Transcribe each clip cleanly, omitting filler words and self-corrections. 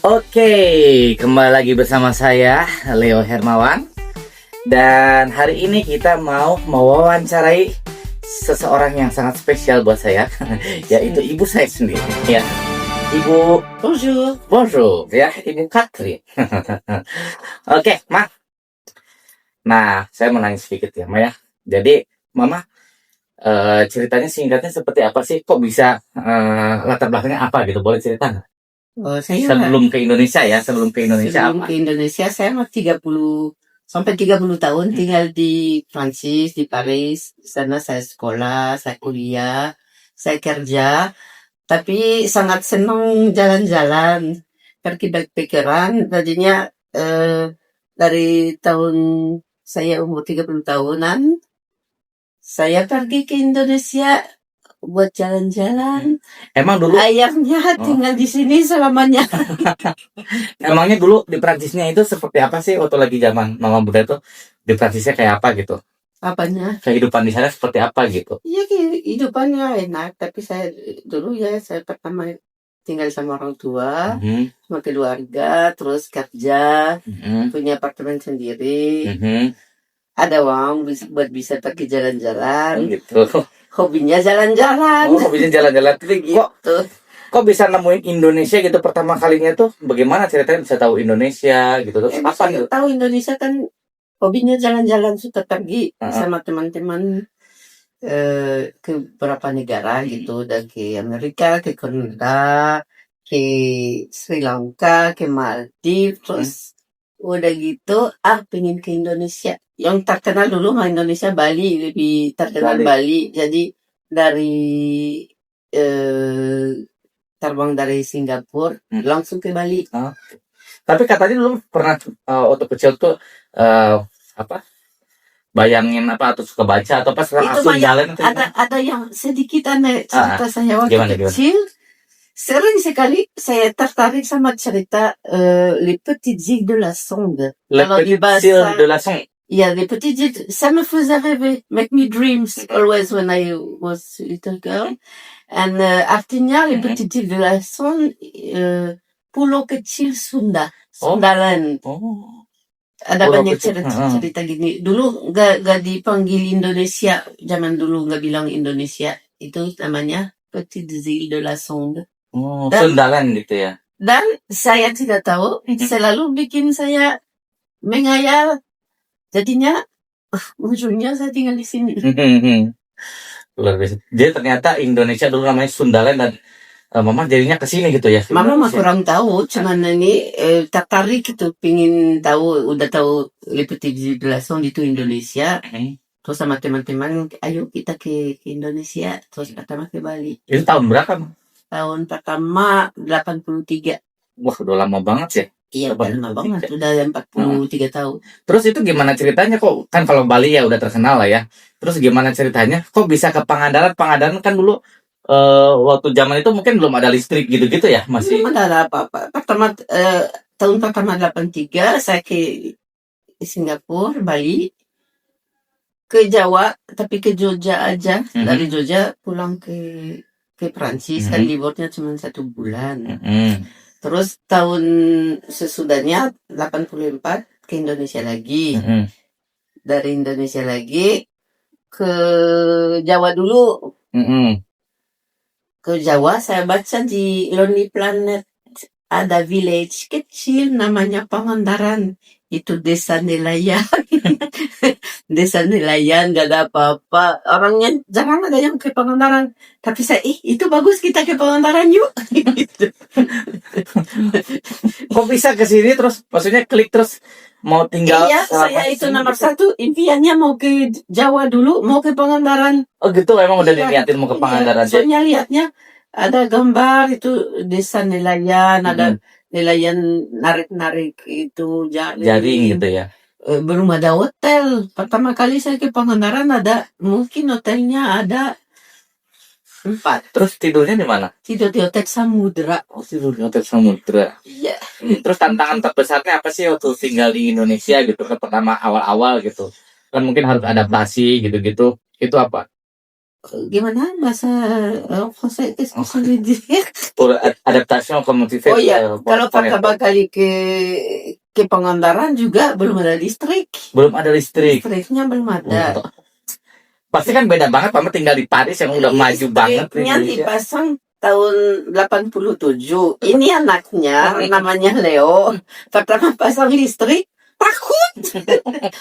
Oke, kembali lagi bersama saya Leo Hermawan. Dan hari ini kita mau mewawancarai seseorang yang sangat spesial buat saya, yaitu ibu saya sendiri. Ya, Ibu Bonjour. Bonjour, ya, Ibu Katrin. Oke, Ma. Nah, saya mau nanya sedikit ya, Ma ya. Jadi, Mama, ceritanya singkatnya seperti apa sih? Kok bisa latar belakangnya apa gitu? Boleh cerita nggak? Saya Sebelum ke Indonesia ya, sebelum ke Indonesia sebelum apa? ke Indonesia saya mah 30 sampai 30 tahun tinggal di Prancis, di Paris. Di sana saya sekolah, saya kuliah, saya kerja, tapi sangat senang jalan-jalan, pergi backpackeran. Tadinya dari tahun saya umur 30 tahunan, saya pergi ke Indonesia buat jalan-jalan. Emang dulu Ayahnya tinggal di sini selamanya. Emangnya dulu di Prancisnya itu seperti apa sih waktu lagi zaman Mama Bunda itu di Prancisnya kayak apa gitu? Apanya? Kehidupan di sana seperti apa gitu? Iya, kehidupannya enak, tapi saya dulu ya saya pertama tinggal sama orang tua, Mhm, sama keluarga, terus kerja, mhm, punya apartemen sendiri, mhm. ada uang buat bisa pergi Oh, jalan-jalan, gitu. hobinya jalan-jalan, Oh, hobinya jalan-jalan. Kok gitu. kok bisa nemuin Indonesia gitu pertama kalinya tuh? Bagaimana ceritanya bisa tahu Indonesia gitu? Terus apa Bisa gitu? tahu Indonesia kan hobinya jalan-jalan, suka pergi Heeh. sama teman-teman ke beberapa negara gitu, dan ke Amerika, ke Kanada, ke Sri Lanka, ke Maldives, terus udah gitu pengen ke Indonesia. Yang terkenal dulu mah Indonesia, Bali, lebih terkenal Bali. Bali. Jadi dari eh, terbang dari Singapura langsung ke Bali. Oh. Tapi katanya dulu pernah waktu kecil tuh apa? Bayangin apa atau suka baca atau pas Itu langsung banyak, jalan itu gimana? ada yang sedikit aneh cerita saya waktu Gimana gimana? kecil. Sering sekali saya tertarik sama cerita Les Petites Îles de la Sonde. Le Kalau di Petit Îles bahasa, de la Sonde. ya, Les Petites Îles, ça me faisait rêver, make me dreams always when I was a little girl. And artinya Les Petites Îles de la Sonde, pulau kecil Sunda, Oh. Sundaland. Oh. Ada Pulau banyak kecil. cerita gini. Dulu nggak dipanggil Indonesia, zaman dulu nggak bilang Indonesia. Itu namanya Petites Îles de la Sonde. Oh, Dan- Sundaland gitu ya. Dan saya tidak tahu, selalu bikin saya mengayal. Jadinya, ujungnya saya tinggal di sini. Luar biasa. Jadi ternyata Indonesia dulu namanya Sundaland dan Mama jadinya ke sini gitu ya. Mama mah Indonesia. kurang tahu, cuman ini tertarik gitu, pingin tahu, udah tahu Les Petites Îles de la Sonde itu Indonesia. Terus sama teman-teman, ayo kita ke Indonesia. Terus pertama ke Bali. Itu tahun berapa, Ma? Tahun pertama 83. Wah, udah lama banget ya. Iya, udah lama banget. Udah 43 tahun. Terus itu gimana ceritanya kok? Kan kalau Bali ya udah terkenal lah ya. Terus gimana ceritanya? Kok bisa ke Pangandaran? Pangandaran kan dulu waktu zaman itu mungkin belum ada listrik gitu-gitu ya, masih. Belum ada apa-apa. Pertama, tahun pertama 83, saya ke Singapura, Bali, ke Jawa, tapi ke Jogja aja. Dari Jogja pulang ke Prancis, kan liburnya cuma 1 bulan. Terus tahun sesudahnya 84 ke Indonesia lagi. Dari Indonesia lagi ke Jawa dulu. Ke Jawa saya baca di Lonely Planet ada village kecil namanya Pangandaran. Itu desa nelayan. Desa nelayan, gak ada apa-apa. Orangnya jarang ada yang ke Pangandaran. Tapi saya, itu bagus, kita ke Pangandaran yuk. Kok bisa ke sini terus maksudnya klik terus mau tinggal? Iya, saya itu nomor 1 impiannya mau ke Jawa dulu, mau ke Pangandaran. Oh gitu, emang udah Iya, diliatin mau ke Pangandaran. soalnya lihatnya ada gambar itu desa nelayan, ada nelayan narik-narik itu Jaring gitu ya. Belum ada hotel. Pertama kali saya ke Pangandaran ada, mungkin hotelnya ada 4. Terus tidurnya di mana? Tidur di Hotel Samudra. Oh, tidur di Hotel Samudra. Iya. Terus tantangan terbesarnya apa sih waktu tinggal di Indonesia gitu kan, pertama awal-awal gitu? Kan mungkin harus adaptasi gitu-gitu. Itu apa? gimana bahasa Jose que se Pour adaptation comme tu fais. Oh iya, kalau pour- pertama kali ke Pangandaran juga belum ada listrik. belum ada listrik. Listriknya belum ada. Pasti kan beda banget Mama tinggal di Paris yang udah maju banget di Listriknya Indonesia. dipasang tahun 87. Ini anaknya namanya Leo. Pertama pasang listrik takut,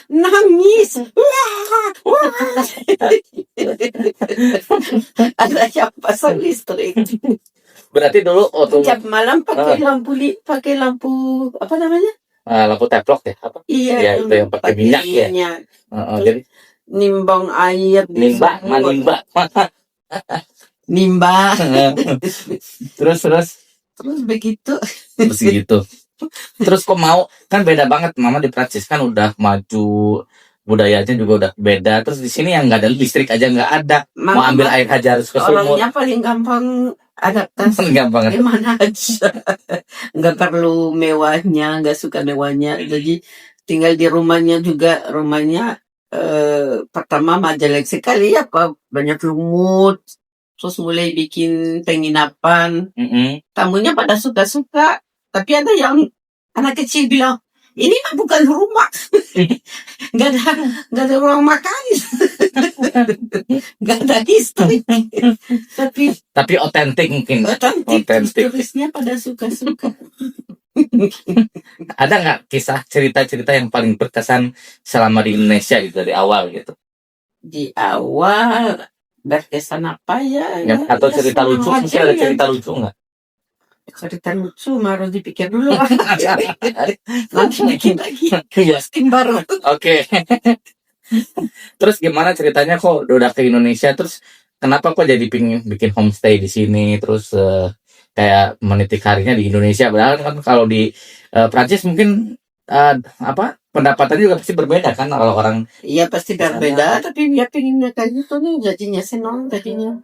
nangis. Wah. Ada yang pasang listrik. Berarti dulu waktu Tiap malam pakai lampu apa namanya? lampu teplok ya apa? Iya, Ya, itu yang pakai minyak ya. Jadi Nimbang air di nimba, sumur. nimba. Nimba. Terus Terus begitu. gitu. Terus kok mau kan beda banget Mama di Prancis kan udah maju budayanya juga udah beda. Terus di sini yang nggak ada listrik aja nggak ada. Mau ambil air aja harus ke sumur. Orangnya paling gampang adaptasi. Gampang banget. Gimana aja. Nggak perlu mewahnya, nggak suka mewahnya. Jadi tinggal di rumahnya juga. Rumahnya pertama majelek sekali ya, Pak. Banyak lumut. Terus mulai bikin penginapan. Tamunya pada suka-suka. Tapi ada yang anak kecil bilang, ini mah bukan rumah. Nggak ada ruang makan. Nggak ada listrik. Tapi otentik mungkin. Otentik. Turisnya pada suka-suka. Ada nggak kisah cerita-cerita yang paling berkesan selama di Indonesia gitu dari awal gitu? Di awal berkesan apa ya? Atau cerita senang lucu? aja Mungkin ada ya. cerita lucu nggak? Cerita lucu harus dipikir dulu. Nanti bikin lagi. Iya. Tim baru. Oke. Terus gimana ceritanya kok udah ke Indonesia? Terus kenapa kok jadi pingin bikin homestay di sini? Terus kayak meniti karirnya di Indonesia. Padahal kan kalau di Prancis mungkin pendapatannya juga pasti berbeda kan kalau orang. Iya pasti berbeda, tapi dia pengennya kayak gitu nih, jadinya senang, jadinya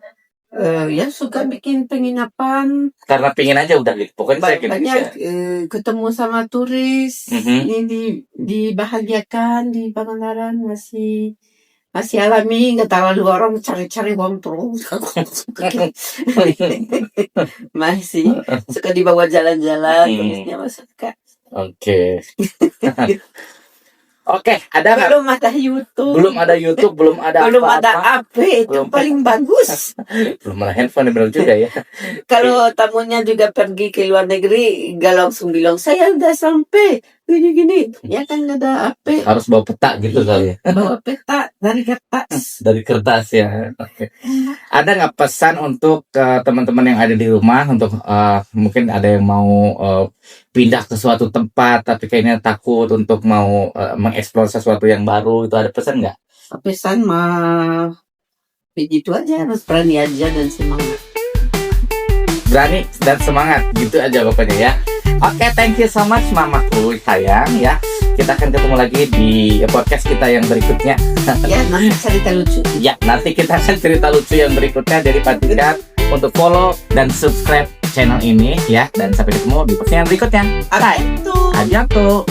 ya suka bikin penginapan. Karena pingin aja udah gitu. Pokoknya saya ke Indonesia. Banyak ketemu sama turis, ini dibahagiakan di Pangandaran, masih alami, nggak terlalu orang cari-cari uang terus. Masih suka dibawa jalan-jalan, turisnya masih suka. Oke. Oke, ada nggak? Belum ada YouTube. Belum ada YouTube, belum ada Belum ada apa-apa. HP, itu paling bagus. Belum ada handphone, benar juga ya. Kalau tamunya juga pergi ke luar negeri, gak langsung bilang, saya udah sampai, gini-gini. Ya kan gak ada HP. Harus bawa peta gitu kali ya. Bawa peta dari kertas. Dari kertas ya. Oke. Ada nggak pesan untuk teman-teman yang ada di rumah untuk mungkin ada yang mau pindah ke suatu tempat tapi kayaknya takut untuk mau mengeksplor sesuatu yang baru, itu ada pesan nggak? Pesan mah begitu aja, harus berani aja dan semangat. Berani dan semangat gitu aja pokoknya ya. Oke, thank you so much mamaku sayang ya. Kita akan ketemu lagi di podcast kita yang berikutnya. Ya, nanti cerita lucu. Ya, nanti kita akan cerita lucu yang berikutnya. Jadi pastikan untuk follow dan subscribe channel ini ya. Dan sampai ketemu di podcast yang berikutnya. Apa itu? Abianto.